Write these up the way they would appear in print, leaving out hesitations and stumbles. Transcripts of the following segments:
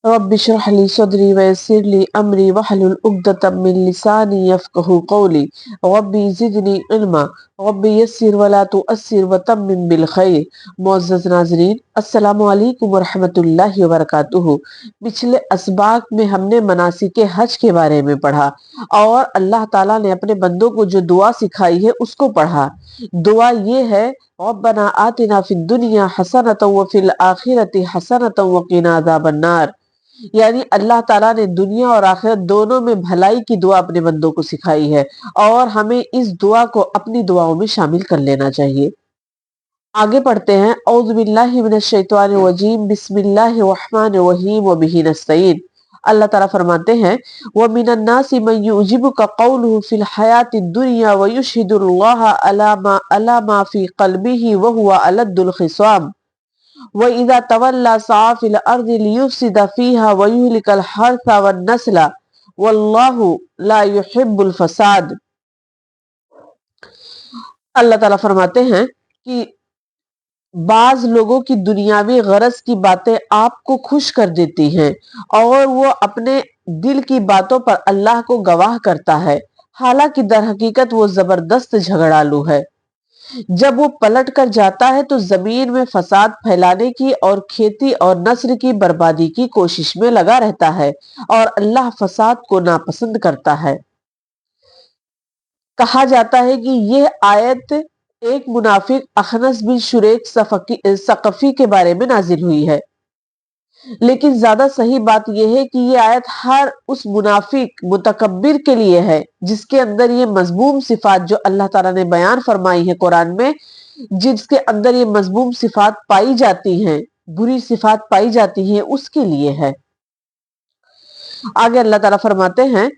رب اشرح لی صدری ویسر لی امری واحلل عقدۃ من لسانی یفقہوا قولی رب زدنی علما رب یسر ولا تعسر وتمم بالخیر۔ معزز ناظرین، السلام علیکم ورحمۃ اللہ وبرکاتہ۔ پچھلے اسباق میں ہم نے مناسک حج کے بارے میں پڑھا اور اللہ تعالیٰ نے اپنے بندوں کو جو دعا سکھائی ہے اس کو پڑھا۔ دعا یہ ہے ربنا آتنا فی الدنیا حسنۃ وفی الآخرۃ حسنۃ وقنا عذاب النار، یعنی اللہ تعالیٰ نے دنیا اور آخرت دونوں میں بھلائی کی دعا اپنے بندوں کو سکھائی ہے اور ہمیں اس دعا کو اپنی دعاؤں میں شامل کر لینا چاہیے۔ آگے پڑھتے ہیں۔ اعوذ باللہ من الشیطان الرجیم، بسم اللہ الرحمن الرحیم وبہ نستعین۔ اللہ تعالیٰ فرماتے ہیں وَمِنَ النَّاسِ مَن يُعْجِبُكَ قَوْلُهُ فِي الْحَيَاةِ الدُّنْيَا وَيُشْهِدُ اللَّهَ عَلَى مَا فِي قَلْبِهِ وَهُوَ أَلَدُّ الْخِصَامِ وَإِذَا تَوَلَّى سَعَىٰ فِي الْأَرْضِ لِيُفْسِدَ فِيهَا وَيُهْلِكَ الْحَرْثَ وَالنَّسْلَ وَاللَّهُ لَا يُحِبُّ الْفَسَادَ۔ اللہ تعالیٰ فرماتے ہیں کہ بعض لوگوں کی دنیاوی غرض کی باتیں آپ کو خوش کر دیتی ہیں اور وہ اپنے دل کی باتوں پر اللہ کو گواہ کرتا ہے، حالانکہ در حقیقت وہ زبردست جھگڑالو ہے۔ جب وہ پلٹ کر جاتا ہے تو زمین میں فساد پھیلانے کی اور کھیتی اور نسل کی بربادی کی کوشش میں لگا رہتا ہے اور اللہ فساد کو ناپسند کرتا ہے۔ کہا جاتا ہے کہ یہ آیت ایک منافق اخنس بن شریک ثقفی کے بارے میں نازل ہوئی ہے، لیکن زیادہ صحیح بات یہ ہے کہ یہ آیت ہر اس منافق متکبر کے لیے ہے جس کے اندر یہ مذموم صفات جو اللہ تعالیٰ نے بیان فرمائی ہے قرآن میں، جس کے اندر یہ مذموم صفات پائی جاتی ہیں، بری صفات پائی جاتی ہیں، اس کے لیے ہے۔ آگے اللہ تعالیٰ فرماتے ہیں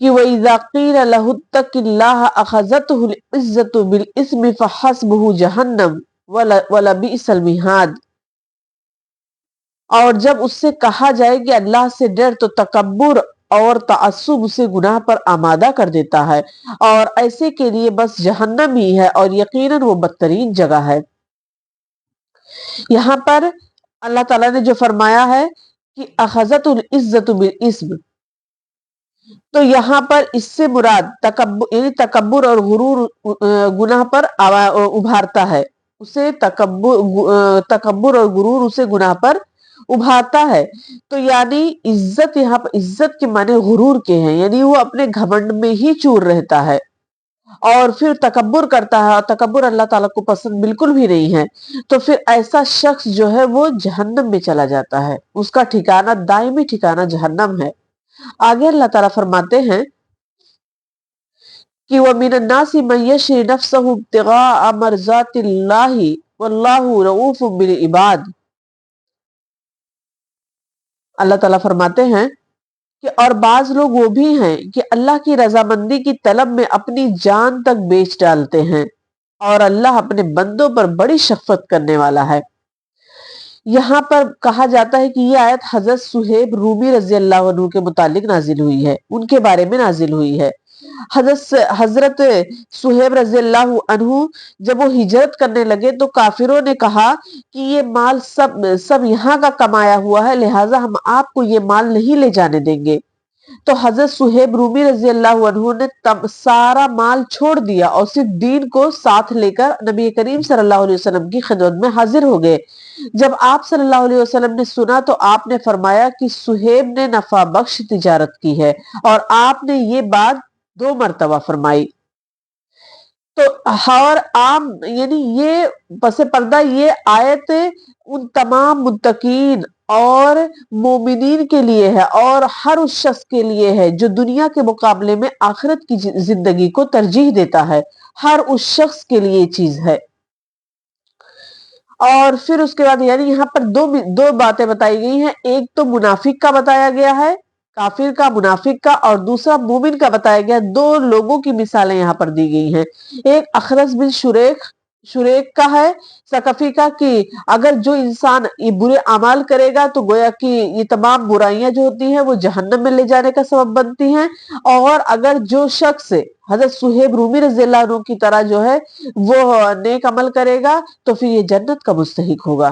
کہ وَإِذَا قِيلَ لَهُ اتَّقِ اللَّهَ أَخَذَتْهُ الْعِزَّةُ بِالْإِثْمِ فَحَسْبُهُ جَهَنَّمُ وَلَبِئْسَ الْمِهَادُ، اور جب اس سے کہا جائے کہ اللہ سے ڈر تو تکبر اور تعصب اسے گناہ پر آمادہ کر دیتا ہے اور ایسے کے لیے بس جہنم ہی ہے اور یقیناً وہ بدترین جگہ ہے۔ یہاں پر اللہ تعالیٰ نے جو فرمایا ہے کہ اخذت العزت بالاسم، تو یہاں پر اس سے مراد تکبر، یعنی تکبر اور غرور گناہ پر ابھارتا ہے، اسے تکبر اور غرور اسے گناہ پر ابھارتا ہے۔ تو یعنی عزت، یہاں پر عزت کے معنی غرور کے ہیں، یعنی وہ اپنے گھمنڈ میں ہی چور رہتا ہے اور پھر تکبر کرتا ہے، اور تکبر اللہ تعالیٰ کو پسند بالکل بھی نہیں ہے، تو پھر ایسا شخص جو ہے وہ جہنم میں چلا جاتا ہے، اس کا ٹھکانہ، دائمی ٹھکانہ جہنم ہے۔ آگے اللہ تعالیٰ فرماتے ہیں کہ وَمِنَ النَّاسِ مَن يَشْرِي نَفْسَهُ ابْتِغَاءَ مَرْضَاتِ اللَّهِ وَاللَّهُ رَءُوفٌ بِالْعِبَادِ۔ اللہ تعالیٰ فرماتے ہیں کہ اور بعض لوگ وہ بھی ہیں کہ اللہ کی رضامندی کی طلب میں اپنی جان تک بیچ ڈالتے ہیں اور اللہ اپنے بندوں پر بڑی شفقت کرنے والا ہے۔ یہاں پر کہا جاتا ہے کہ یہ آیت حضرت صہیب رومی رضی اللہ عنہ کے متعلق نازل ہوئی ہے، ان کے بارے میں نازل ہوئی ہے۔ حضرت صہیب رضی اللہ عنہ جب وہ ہجرت کرنے لگے تو کافروں نے کہا کہ یہ مال سب یہاں کا کمایا ہوا ہے، لہٰذا ہم آپ کو یہ مال نہیں لے جانے دیں گے۔ تو حضرت صہیب رومی رضی اللہ عنہ نے سارا مال چھوڑ دیا اور صرف دین کو ساتھ لے کر نبی کریم صلی اللہ علیہ وسلم کی خدمت میں حاضر ہو گئے۔ جب آپ صلی اللہ علیہ وسلم نے سنا تو آپ نے فرمایا کہ صہیب نے نفع بخش تجارت کی ہے، اور آپ نے یہ بات 2 مرتبہ فرمائی۔ تو اور عام، یعنی یہ پس پردہ یہ آیت ان تمام متقین اور مومنین کے لیے ہے اور ہر اس شخص کے لیے ہے جو دنیا کے مقابلے میں آخرت کی زندگی کو ترجیح دیتا ہے، ہر اس شخص کے لیے یہ چیز ہے۔ اور پھر اس کے بعد یعنی یہاں پر دو باتیں بتائی گئی ہیں، ایک تو منافق کا بتایا گیا ہے، کافر کا، منافق کا، اور دوسرا مومن کا بتایا گیا۔ 2 لوگوں کی مثالیں یہاں پر دی گئی ہیں۔ ایک اخرس بن شریک کا ہے، ثقفی کا، کہ اگر جو انسان یہ برے اعمال کرے گا تو گویا کہ یہ تمام برائیاں جو ہوتی ہیں وہ جہنم میں لے جانے کا سبب بنتی ہیں، اور اگر جو شخص حضرت صہیب رومی رضی اللہ عنہ کی طرح جو ہے وہ نیک عمل کرے گا تو پھر یہ جنت کا مستحق ہوگا۔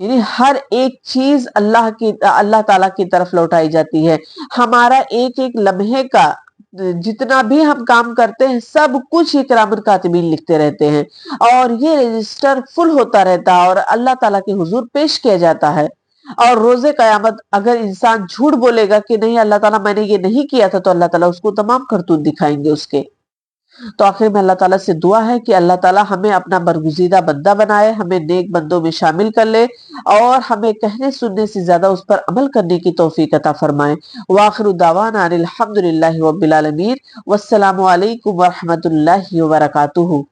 یعنی ہر ایک چیز اللہ تعالیٰ کی طرف لوٹائی جاتی ہے. ہمارا ایک ایک لمحے کا جتنا بھی ہم کام کرتے ہیں سب کچھ یہ کرام کاتبین لکھتے رہتے ہیں، اور یہ رجسٹر فل ہوتا رہتا ہے اور اللہ تعالیٰ کے حضور پیش کیا جاتا ہے. اور روز قیامت اگر انسان جھوٹ بولے گا کہ نہیں اللہ تعالیٰ میں نے یہ نہیں کیا تھا، تو اللہ تعالیٰ اس کو تمام کرتوت دکھائیں گے اس کے. تو آخر میں اللہ تعالیٰ سے دعا ہے کہ اللہ تعالیٰ ہمیں اپنا برگزیدہ بندہ بنائے، ہمیں نیک بندوں میں شامل کر لے، اور ہمیں کہنے سننے سے زیادہ اس پر عمل کرنے کی توفیق عطا فرمائے. وآخر دعوانا ان الحمد للہ رب العالمین، والسلام علیکم ورحمۃ اللہ وبرکاتہ.